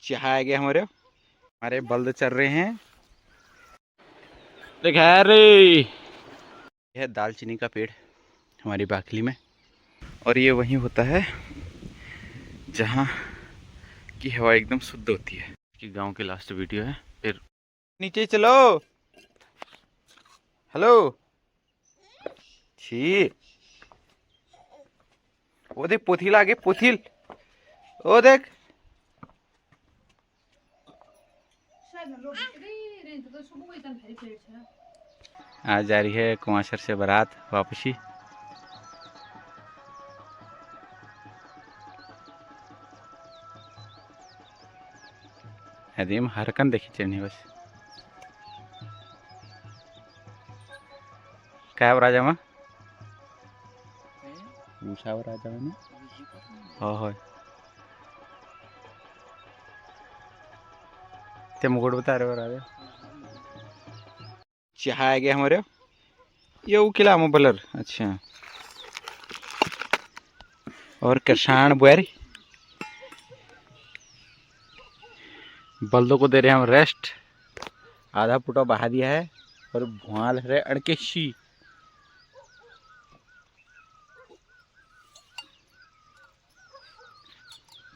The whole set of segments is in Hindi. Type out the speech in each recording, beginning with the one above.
चाह आ गया हमारे बल्द चल रहे हैं। देख रे, यह दालचीनी का पेड़ हमारी बाखली में, और ये वहीं होता है जहाँ की हवा एकदम शुद्ध होती है। कि गांव की लास्ट वीडियो है। फिर नीचे चलो। हेलो छी, वो देख पोथिल आगे, पोथिल ओ देख। आज जा रही है कुआंसर से बारात वापसी। हदीम हरकन देखी चलनी बस काय राजा में राजा में हो ते मुकुट बता रहे हो राजा। चाह आ गया ये किला में बलर। अच्छा, और किसान बुआरी बल्दों को दे रहे हैं हम रेस्ट। आधा फुटा बहा दिया है और भुआल है अड़केशी।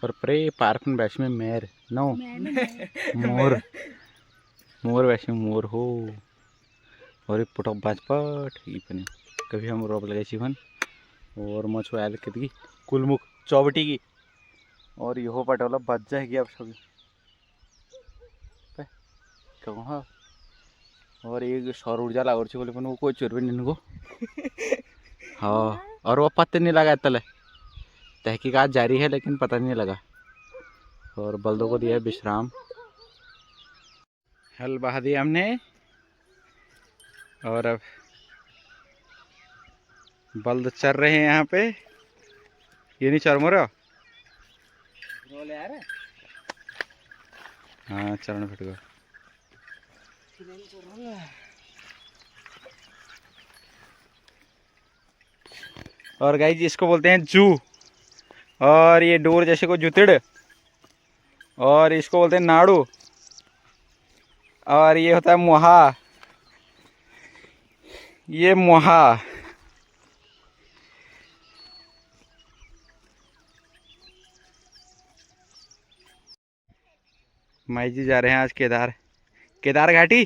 और प्रे पार्क में बैठ में मेर नो मोर मोर वैसे मोर हो। और पुटो बाजपट इपने कभी हम रोप लगे जीवन और मछो आयल कितकी कुलमुख चौबटी की। और यो पटोला बच जाएगी अब सब कहूँ। और एक सौर ऊर्जा लागू बोले वो कोई चोर भी नहीं को। हाँ, और वो पत्ते नहीं लगा तले। तहकीकात जारी है लेकिन पता नहीं लगा। और बल्दों को दिया है विश्राम। हल बहा दिया हमने और अब बल्द चल रहे हैं यहाँ पे। ये नहीं चर मोरा। हाँ चरण फट गया। और गाइस इसको बोलते हैं जू। और ये डोर जैसे को जुतिड़। और इसको बोलते हैं नाड़ू। और ये होता है मुहा। ये मुहा। माई जी जा रहे हैं आज केदार घाटी।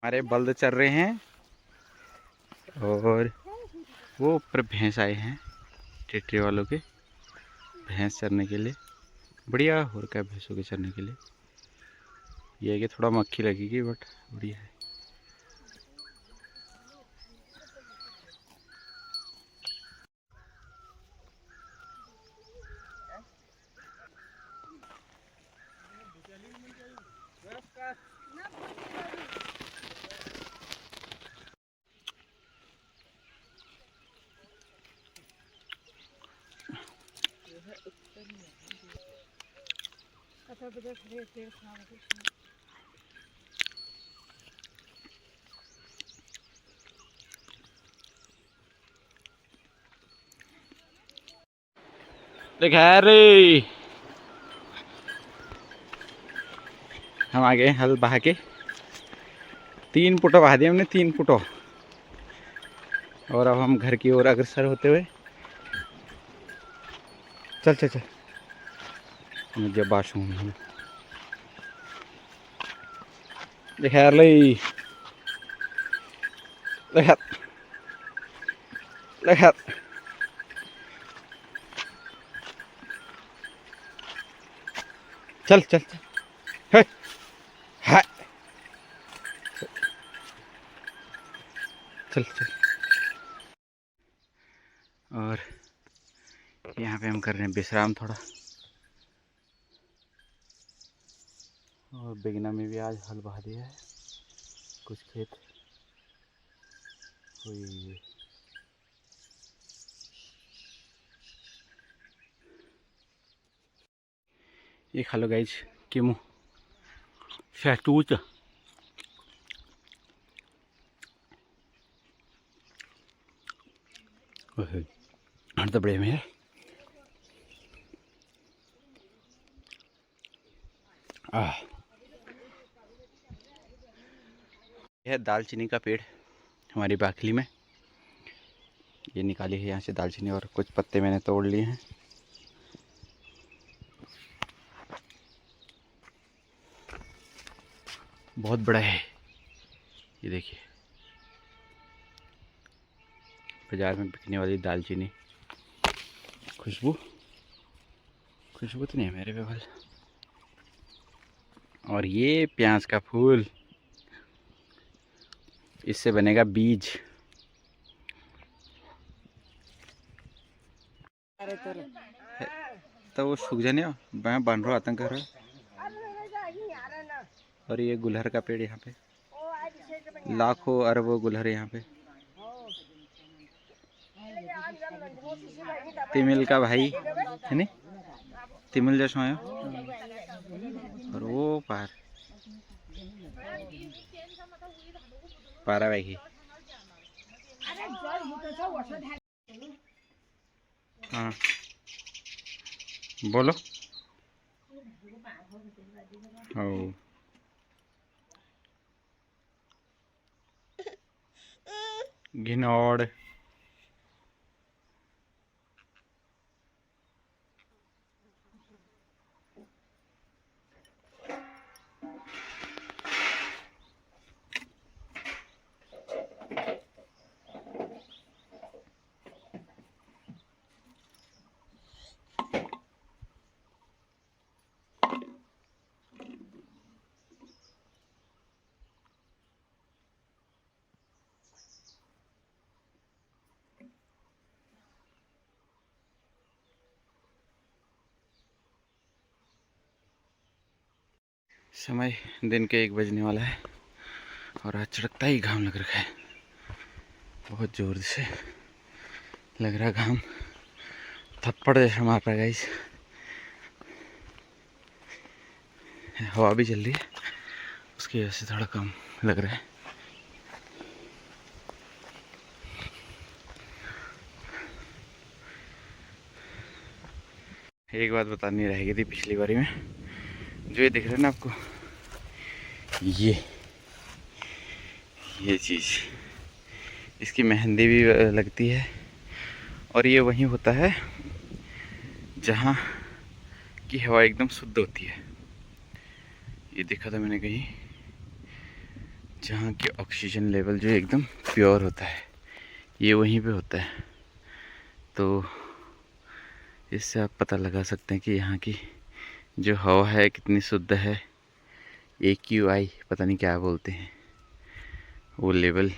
हमारे बल्द चल रहे हैं और वो ऊपर भैंस आए हैं टेटरी वालों के भैंस चरने के लिए। बढ़िया हो रखा है भैंसों के चरने के लिए। ये है कि थोड़ा मक्खी लगेगी बट बढ़िया है। देख रे, हम आ गए हल बहा के। 3 फुटो बहा दिए हमने, 3 फुटो। और अब हम घर की ओर अग्रसर होते हुए चल चल चल मुझे बाशूम देख ली देख देख। चल चल चल है चल चल। और यहाँ पे हम कर रहे हैं विश्राम थोड़ा। और बेगना में भी आज हल बहा दिया है, कुछ खेत हुई। ये खा लो गाइज केमू शहतूत। तो बड़े में यह दालचीनी का पेड़ हमारी बाखली में, ये निकाली है यहाँ से दालचीनी, और कुछ पत्ते मैंने तोड़ लिए हैं। बहुत बड़ा है ये, देखिए बाजार में बिकने वाली दालचीनी। खुशबू तो नहीं है मेरे पे भल। और ये प्याज का फूल, इससे बनेगा बीज। तो वो सूख जाने मैं बन रहा आतंक कर रहा। और ये गुलहर का पेड़ यहाँ पे, लाखों अरबों गुलहर यहाँ पे। तिमिल का भाई है नी, तिमिल जैसा आया। और वो पारा भाई। हाँ बोलो। ओ घिनौड़। समय दिन के 1 बजने वाला है और आज चढ़कता ही घाम लग रखा है, बहुत जोर से लग रहा घाम, थप्पड़ जैसा मार रहा है गाइस। हवा भी चल रही है, उसकी वजह से थोड़ा कम लग रहा है। एक बात बतानी रह गई थी पिछली बारी में, जो ये दिख रहा है ना आपको, ये चीज़, इसकी मेहंदी भी लगती है। और ये वहीं होता है जहाँ की हवा एकदम शुद्ध होती है। ये देखा था मैंने कहीं, जहाँ की ऑक्सीजन लेवल जो एकदम प्योर होता है, ये वहीं पे होता है। तो इससे आप पता लगा सकते हैं कि यहाँ की जो हवा है कितनी शुद्ध है। AQI पता नहीं क्या बोलते हैं, वो लेवल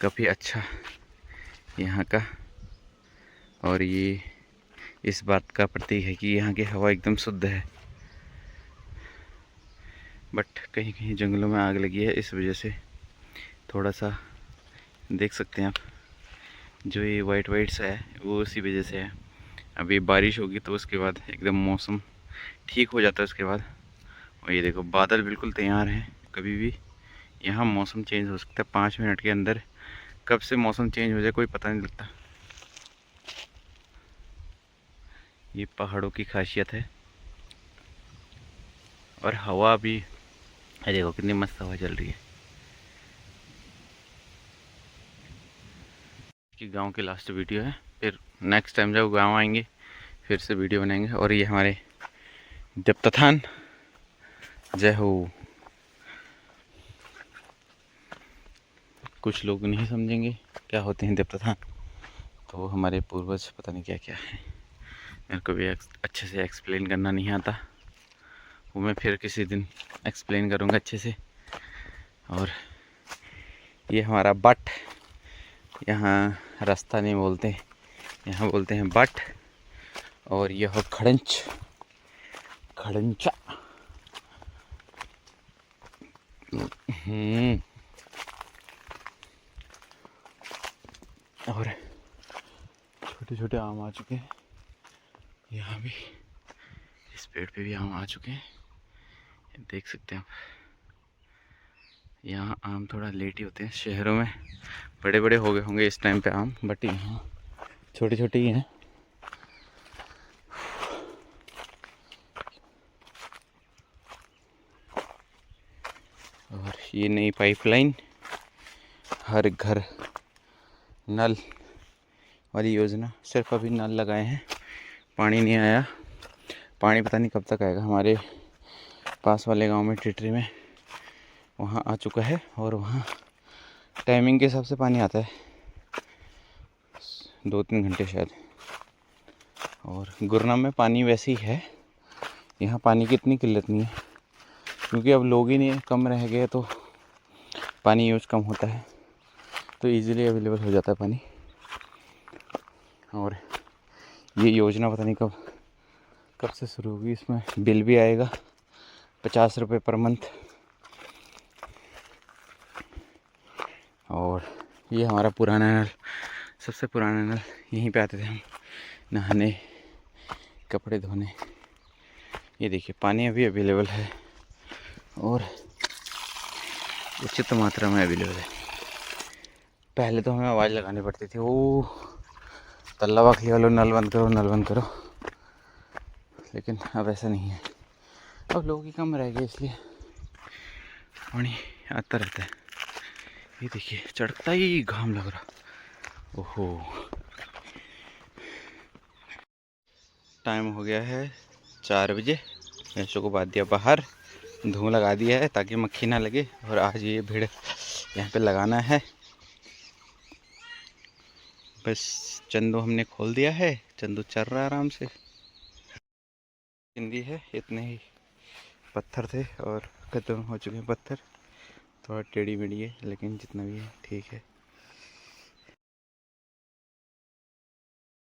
काफ़ी अच्छा यहाँ का। और ये इस बात का प्रतीक है कि यहाँ की हवा एकदम शुद्ध है। बट कहीं कहीं जंगलों में आग लगी है, इस वजह से थोड़ा सा देख सकते हैं आप, जो ये वाइट सा है वो उसी वजह से है। अभी बारिश होगी तो उसके बाद एकदम मौसम ठीक हो जाता है उसके बाद। और ये देखो बादल बिल्कुल तैयार हैं, कभी भी यहाँ मौसम चेंज हो सकता है 5 मिनट के अंदर। कब से मौसम चेंज हो जाए कोई पता नहीं लगता। ये पहाड़ों की खासियत है। और हवा भी देखो कितनी मस्त हवा चल रही है। कि गांव की लास्ट वीडियो है, फिर नेक्स्ट टाइम जब गांव आएंगे फिर से वीडियो बनाएंगे। और ये हमारे देवतथान, जय हो। कुछ लोग नहीं समझेंगे क्या होते हैं देवतथान, तो हमारे पूर्वज पता नहीं क्या क्या है, मेरे को भी अच्छे से एक्सप्लेन करना नहीं आता, वो मैं फिर किसी दिन एक्सप्लेन करूँगा अच्छे से। और ये हमारा बट, यहाँ रास्ता नहीं बोलते, यहाँ बोलते हैं बट। और यह खड़ंच, खड़ंचा, और छोटे छोटे आम आ चुके हैं यहाँ भी, इस पेड़ पे भी आम आ चुके हैं, देख सकते हैं आप। यहाँ आम थोड़ा लेट ही होते हैं, शहरों में बड़े बड़े हो गए होंगे इस टाइम पे आम, बट यहाँ छोटे छोटे ही हैं। और ये नई पाइपलाइन, हर घर नल वाली योजना, सिर्फ अभी नल लगाए हैं, पानी नहीं आया। पानी पता नहीं कब तक आएगा। हमारे पास वाले गांव में टिटरी में वहाँ आ चुका है, और वहाँ टाइमिंग के हिसाब से पानी आता है, 2-3 घंटे शायद। और गुरनाम में पानी वैसे ही है, यहाँ पानी की इतनी किल्लत नहीं है, क्योंकि अब लोग ही नहीं कम रह गए तो पानी यूज कम होता है, तो इजीली अवेलेबल हो जाता है पानी। और ये योजना पता नहीं कब से शुरू होगी। इसमें बिल भी आएगा 50 रुपये पर मंथ। और ये हमारा पुराना नल, सबसे पुराना नल, यहीं पे आते थे हम नहाने, कपड़े धोने। ये देखिए पानी अभी अवेलेबल है और उचित मात्रा में अवेलेबल है। पहले तो हमें आवाज़ लगानी पड़ती थी, वो तल्ला बखली वालों नल बंद करो, नल बंद करो, लेकिन अब ऐसा नहीं है। अब लोग ही कम रह गए, इसलिए पानी आता रहता है। ये देखिए चढ़ता ही घाम लग रहा। ओहो, टाइम हो गया है 4 बजे। भैंसों को बांध दिया बाहर, धुआं लगा दिया है ताकि मक्खी ना लगे। और आज ये भीड़ यहाँ पे लगाना है। बस चंदू हमने खोल दिया है, चंदू चल रहा है आराम से। हिंदी है, इतने ही पत्थर थे और खत्म हो चुके हैं पत्थर। थोड़ा टेढ़ी मेढ़ी है, लेकिन जितना भी है ठीक है।